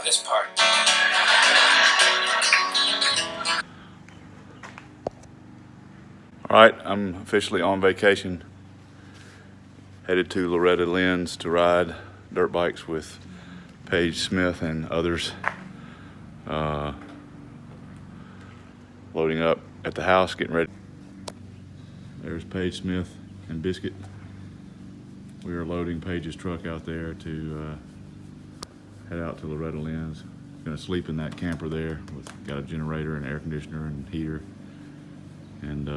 about this part. All right, I'm officially on vacation. Headed to Loretta Lynn's to ride dirt bikes with Paige Smith and others. Loading up at the house, getting ready. There's Paige Smith and Biscuit. We are loading Paige's truck out there to head out to Loretta Lynn's. Gonna sleep in that camper there. Got a generator and air conditioner and heater. And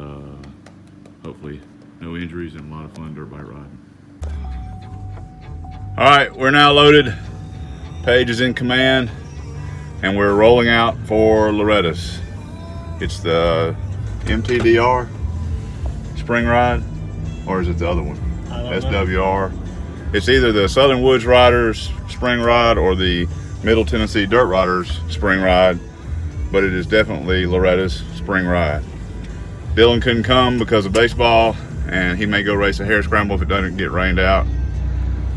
hopefully no injuries and a lot of fun dirt bike riding. All right, we're now loaded. Paige is in command and we're rolling out for Loretta's. It's the MTDR spring ride, or is it the other one? SWR. It's either the Southern Woods Riders spring ride or the Middle Tennessee Dirt Riders spring ride, but it is definitely Loretta's spring ride. Dylan couldn't come because of baseball, and he may go race a hare scramble if it doesn't get rained out.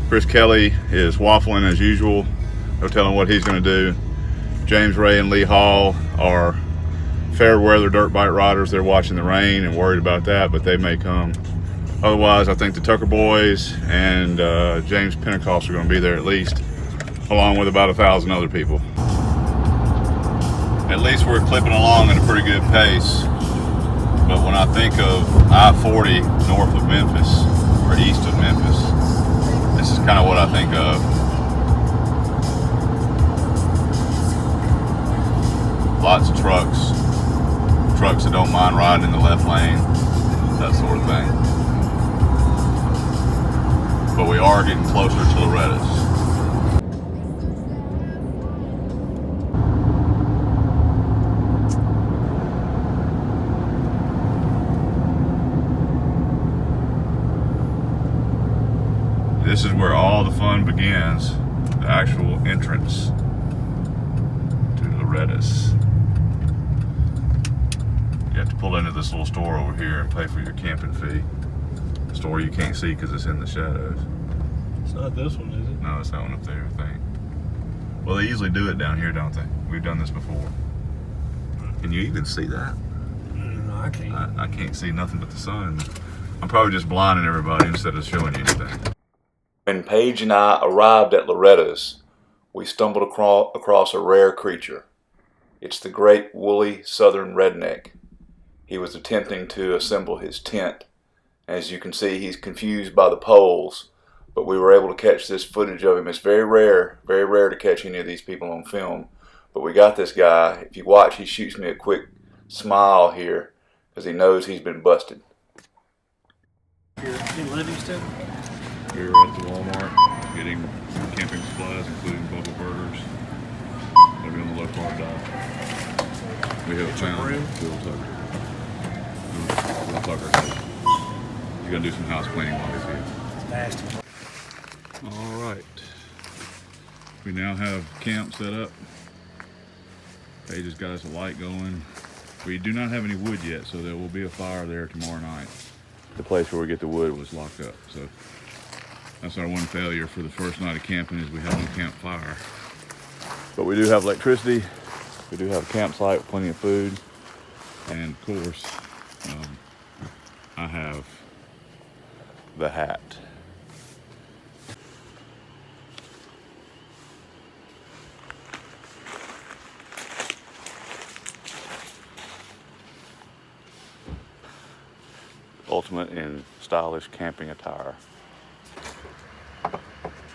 Chris Kelly is waffling as usual. No telling what he's going to do. James Ray and Lee Hall are fair weather dirt bike riders. They're watching the rain and worried about that, but they may come. Otherwise, I think the Tucker boys and James Pentecost are going to be there at least, along with about 1,000 other people. At least we're clipping along at a pretty good pace. But when I think of I-40 north of Memphis, or east of Memphis, this is kind of what I think of. Lots of trucks that don't mind riding in the left lane, that sort of thing. But we are getting closer to Loretta's. This is where all the fun begins, the actual entrance to Loretta's. You have to pull into this little store over here and pay for your camping fee. The store you can't see because it's in the shadows. It's not this one, is it? No, it's that one up there, I think. Well, they usually do it down here, don't they? We've done this before. Can you even see that? No, I can't. I can't see nothing but the sun. I'm probably just blinding everybody instead of showing you anything. When Paige and I arrived at Loretta's, we stumbled across a rare creature. It's the great woolly southern redneck. He was attempting to assemble his tent. As you can see, he's confused by the poles, but we were able to catch this footage of him. It's very rare to catch any of these people on film, but we got this guy. If you watch, he shoots me a quick smile here because he knows he's been busted. Here in Livingston? We were at the Walmart getting camping supplies, including bubble burgers. They'll be on the left part of the aisle. We have found Bill Tucker. He's gonna do some house cleaning while he's here. It's nasty. All right. We now have camp set up. They just got us a light going. We do not have any wood yet, so there will be a fire there tomorrow night. The place where we get the wood was locked up, so that's our one failure for the first night of camping is we have no campfire. But we do have electricity. We do have a campsite with plenty of food. And of course, I have the hat. Ultimate in stylish camping attire.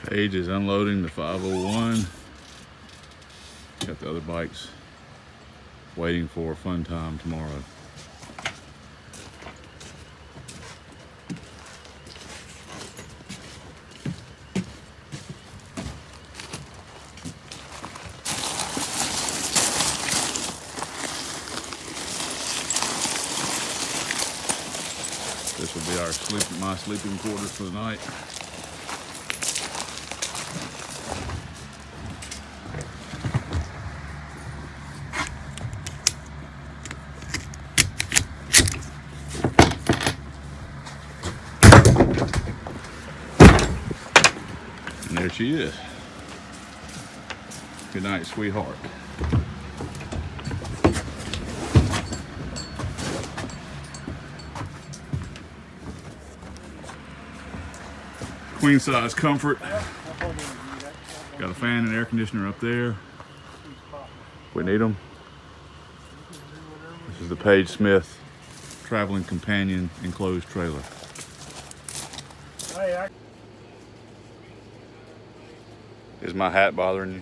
Paige is unloading the 501. Got the other bikes waiting for a fun time tomorrow. This will be my sleeping quarters for the night. And there she is. Good night, sweetheart. Queen size comfort. Got a fan and air conditioner up there. We need them. This is the Page Smith Traveling Companion enclosed trailer. Is my hat bothering you?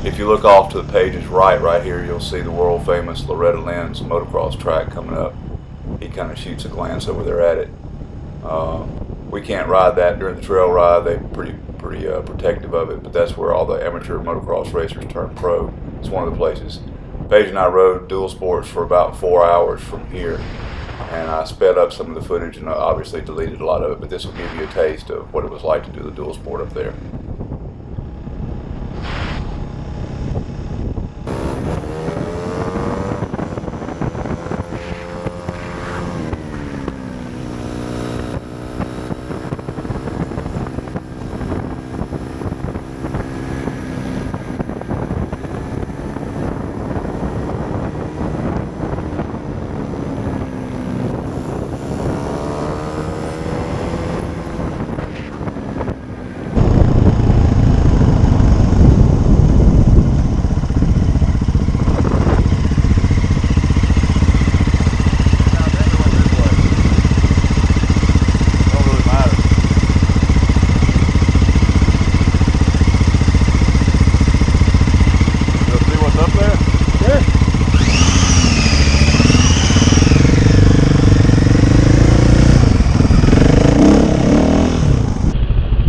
If you look off to the Page's right here, you'll see the world famous Loretta Lynn's motocross track coming up. He kind of shoots a glance over there at it. We can't ride that during the trail ride. They're pretty protective of it, but that's where all the amateur motocross racers turn pro. It's one of the places. Page and I rode dual sports for about 4 hours from here, and I sped up some of the footage and obviously deleted a lot of it, but this will give you a taste of what it was like to do the dual sport up there.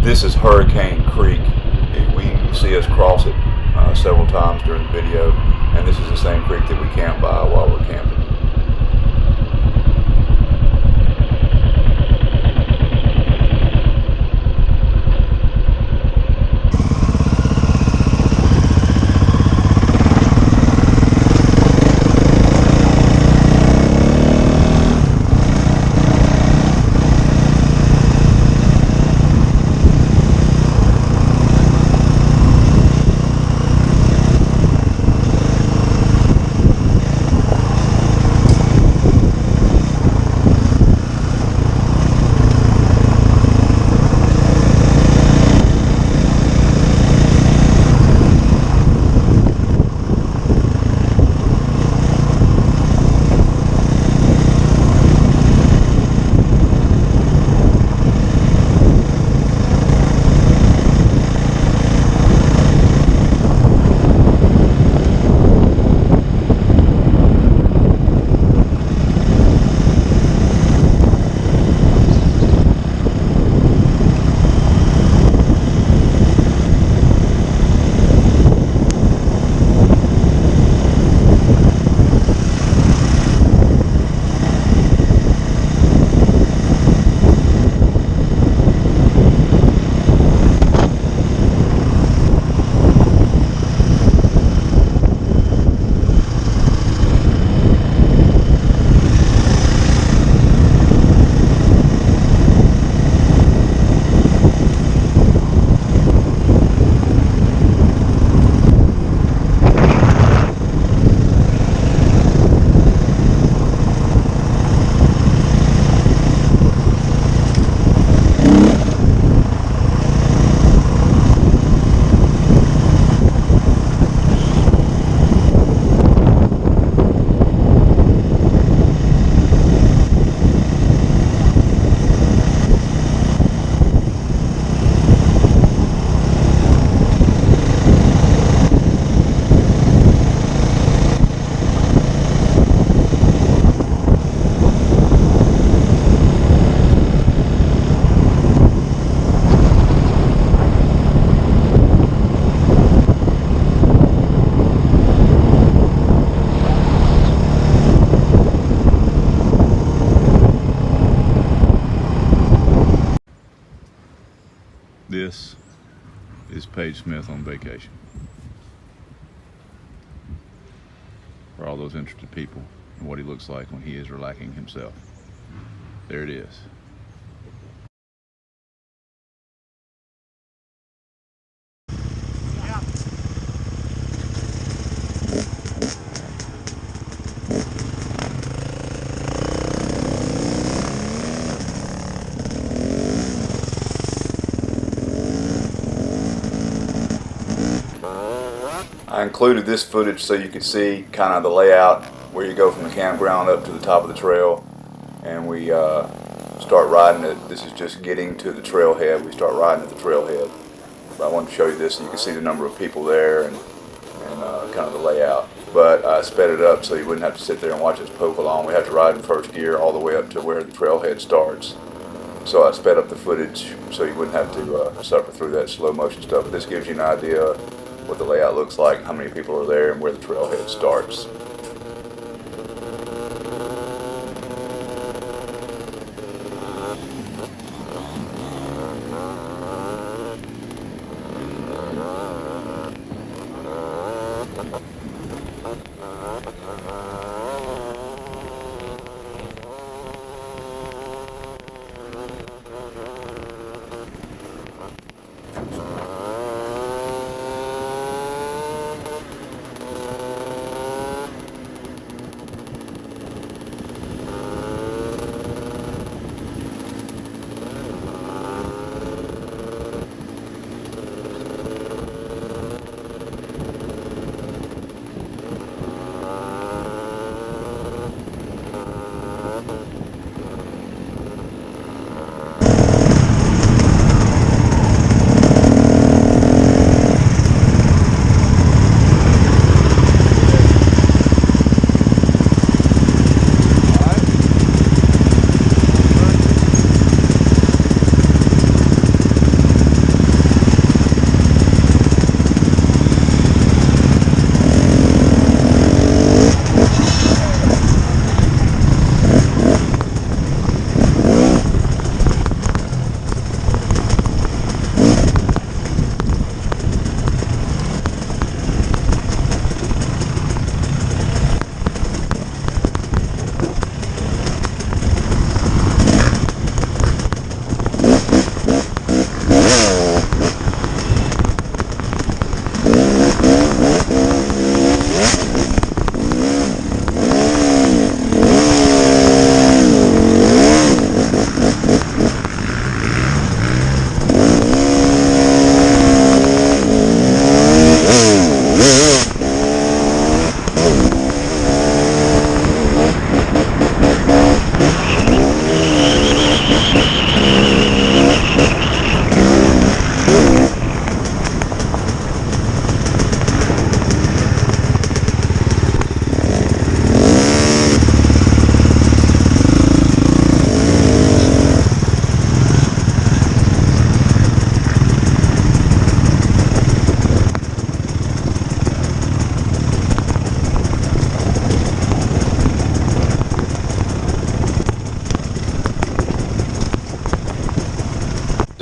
This is Hurricane Creek. You see us cross it several times during the video, and this is the same creek that we camp by while we're camping. This is Paige Smith on vacation. For all those interested people in what he looks like when he is relaxing himself. There it is. I included this footage so you could see kind of the layout where you go from the campground up to the top of the trail, and we start riding it. This is just getting to the trailhead. We start riding at the trailhead. But I wanted to show you this so you can see the number of people there and kind of the layout. But I sped it up so you wouldn't have to sit there and watch us poke along. We have to ride in first gear all the way up to where the trailhead starts. So I sped up the footage so you wouldn't have to suffer through that slow motion stuff. But this gives you an idea what the layout looks like, how many people are there, and where the trailhead starts.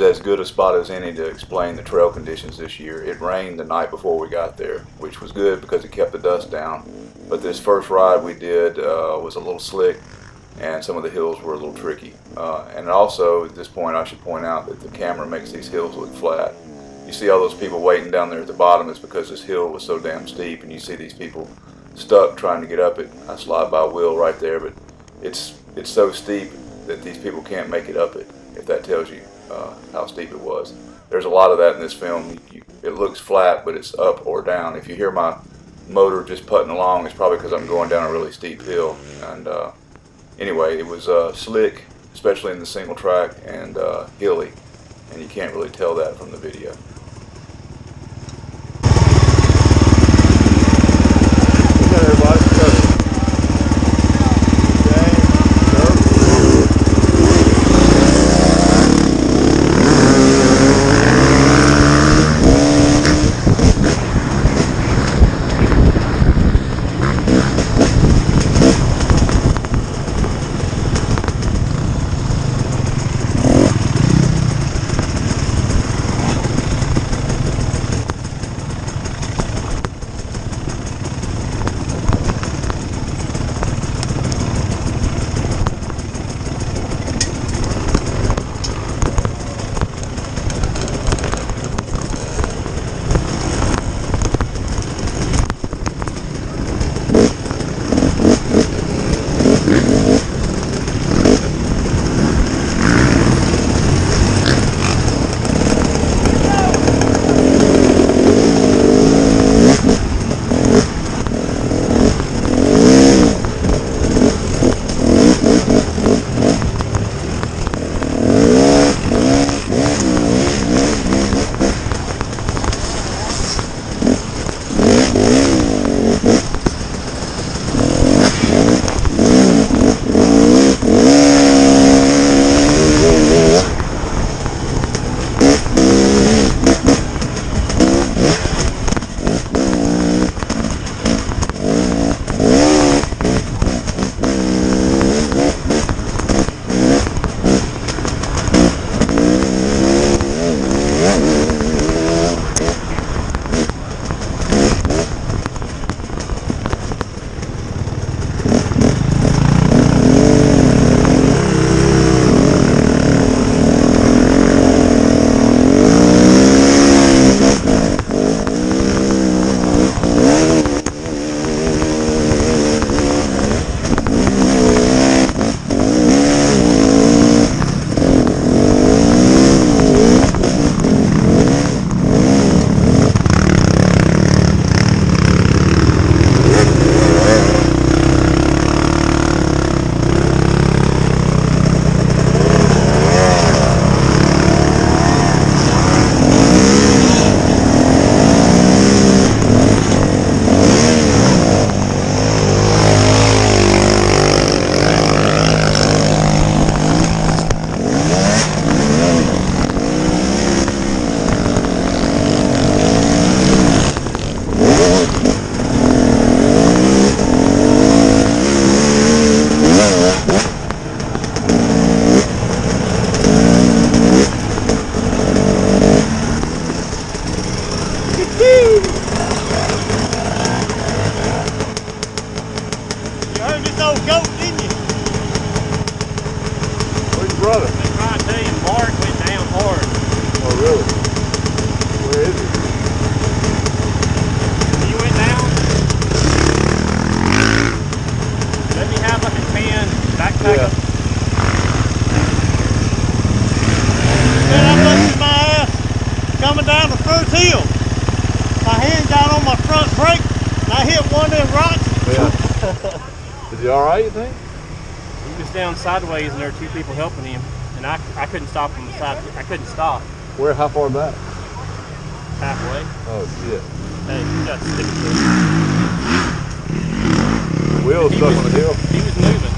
As good a spot as any to explain the trail conditions this year. It rained the night before we got there, which was good because it kept the dust down. But this first ride we did was a little slick, and some of the hills were a little tricky. And also, at this point, I should point out that the camera makes these hills look flat. You see all those people waiting down there at the bottom is because this hill was so damn steep, and you see these people stuck trying to get up it. I slide by Will right there, but it's so steep that these people can't make it up it, if that tells you how steep it was. There's a lot of that in this film. It looks flat, but it's up or down. If you hear my motor just putting along, it's probably because I'm going down a really steep hill. And anyway, it was slick, especially in the single track, and hilly, and you can't really tell that from the video. heard this old goat, didn't you? Where's your brother? I'm trying to tell you, Mark went down hard. Oh, really? Where is he? He went down. Let me have like a 10 backpack. Yeah. Up. Man, I busted my ass coming down the first hill. My hand got on my front brake and I hit one of them rocks. Yeah. Is he all right, you think? He was down sideways and there were two people helping him. And I couldn't stop him beside. I couldn't stop. Where? How far back? Halfway. Oh, shit. Hey, you got to stick to it. The wheel's stuck on the hill. He was moving.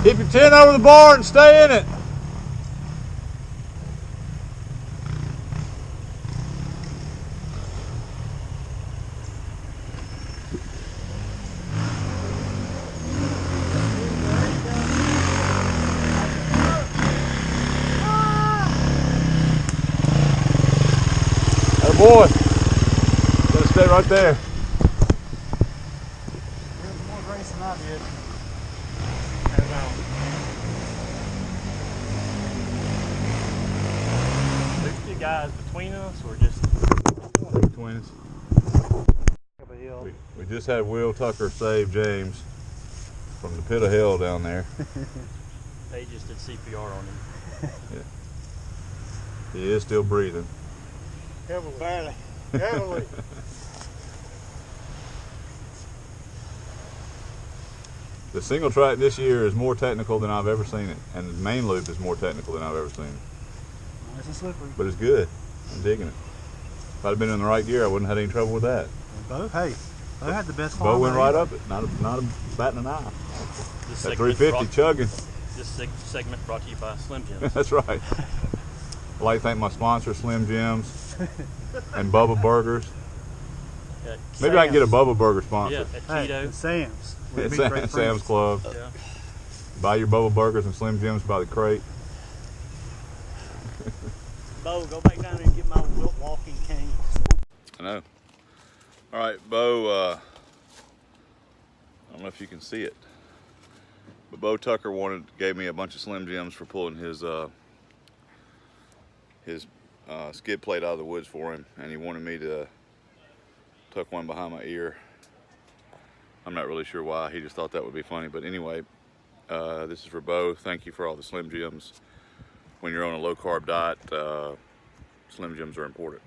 Keep your 10 over the bar and stay in it. Atta boy. Gotta stay right there. There's more grace than I did. There's two guys between us, or just Between us. up a hill. We just had Will Tucker save James from the pit of hell down there. They just did CPR on him. He is still breathing. Heavily. Barely. Heavily. The single track this year is more technical than I've ever seen it, and the main loop is more technical than I've ever seen it. Nice and slippery. But it's good. I'm digging it. If I'd have been in the right gear, I wouldn't have had any trouble with that. Bo, hey, Bo had the best Bo farm. went right up it, not a batting an eye. This That segment 350 brought- chugging. This segment brought to you by Slim Jims. That's right. I'd like to thank my sponsor, Slim Jims, and Bubba Burgers. Maybe I can get a Bubba Burger sponsor. Yeah, at Cheeto. Sam's. We'd At be great Sam's friends. Club. Yeah. Buy your Bubba Burgers and Slim Jims by the crate. Bo, go back down there and get my Wilt walking cane. I know. All right, Bo, I don't know if you can see it, but Bo Tucker gave me a bunch of Slim Jims for pulling his skid plate out of the woods for him, and he wanted me to tuck one behind my ear. I'm not really sure why. He just thought that would be funny. But anyway, this is for Bo. Thank you for all the Slim Jims. When you're on a low carb diet, Slim Jims are important.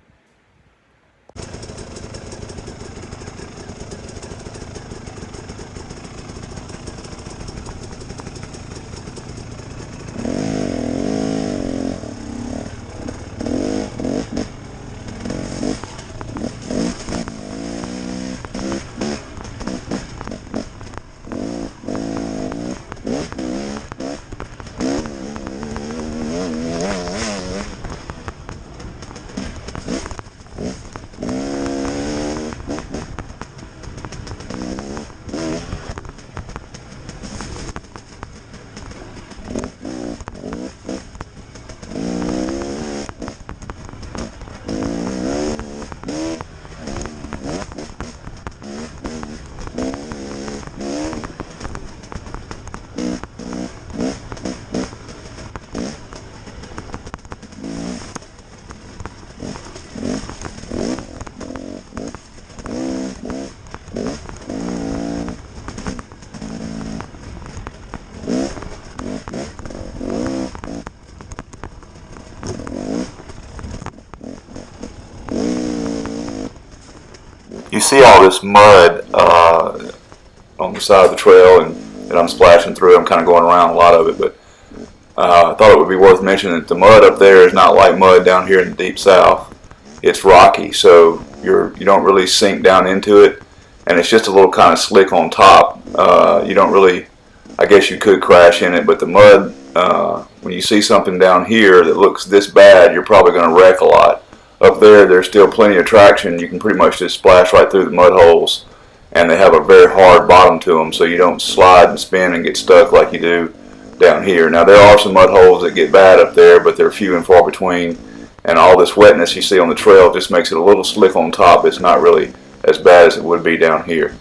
You see all this mud on the side of the trail, and I'm splashing through. I'm kind of going around a lot of it, but I thought it would be worth mentioning that the mud up there is not like mud down here in the deep south. It's rocky, so you don't really sink down into it, and it's just a little kind of slick on top. You don't really, I guess you could crash in it, but the mud, when you see something down here that looks this bad, you're probably going to wreck a lot. Up there, there's still plenty of traction. You can pretty much just splash right through the mud holes, and they have a very hard bottom to them, so you don't slide and spin and get stuck like you do down here. Now, there are some mud holes that get bad up there, but they're few and far between, and all this wetness you see on the trail just makes it a little slick on top. It's not really as bad as it would be down here.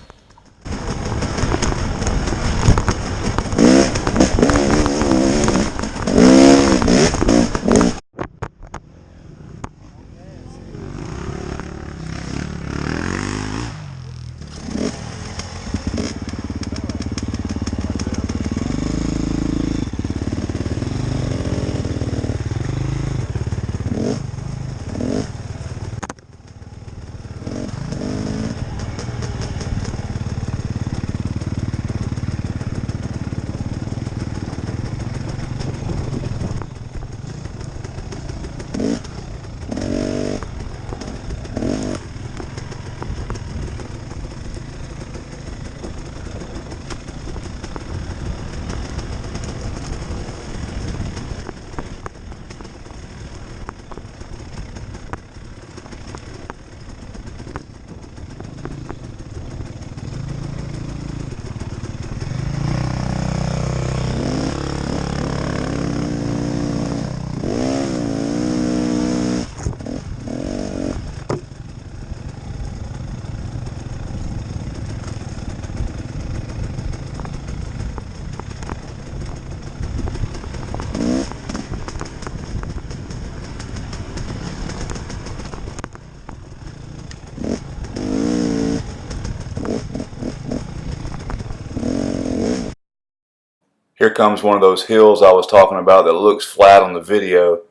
Here comes one of those hills I was talking about that looks flat on the video.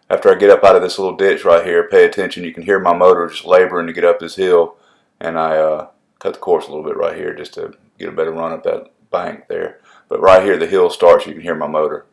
After I get up out of this little ditch right here, pay attention, you can hear my motor just laboring to get up this hill, and I cut the course a little bit right here just to get a better run up that bank there. But right here the hill starts, you can hear my motor.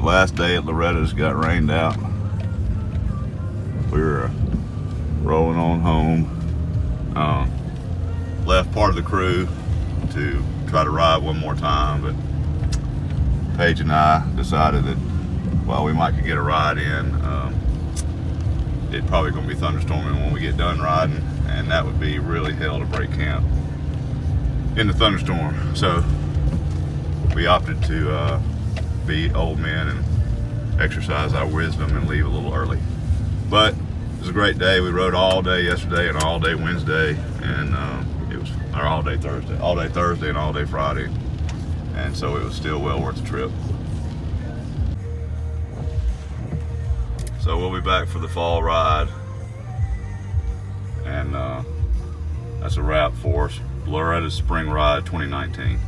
The last day at Loretta's got rained out. We were rolling on home. Left part of the crew to try to ride one more time, but Paige and I decided that while we might could get a ride in, it's probably going to be thunderstorming when we get done riding, and that would be really hell to break camp in the thunderstorm. So we opted to be old men and exercise our wisdom and leave a little early. But it was a great day. We rode all day yesterday and all day Wednesday, and it was our all day Thursday and all day Friday, and so it was still well worth the trip. So we'll be back for the fall ride, and that's a wrap for us. Loretta's Spring Ride 2019.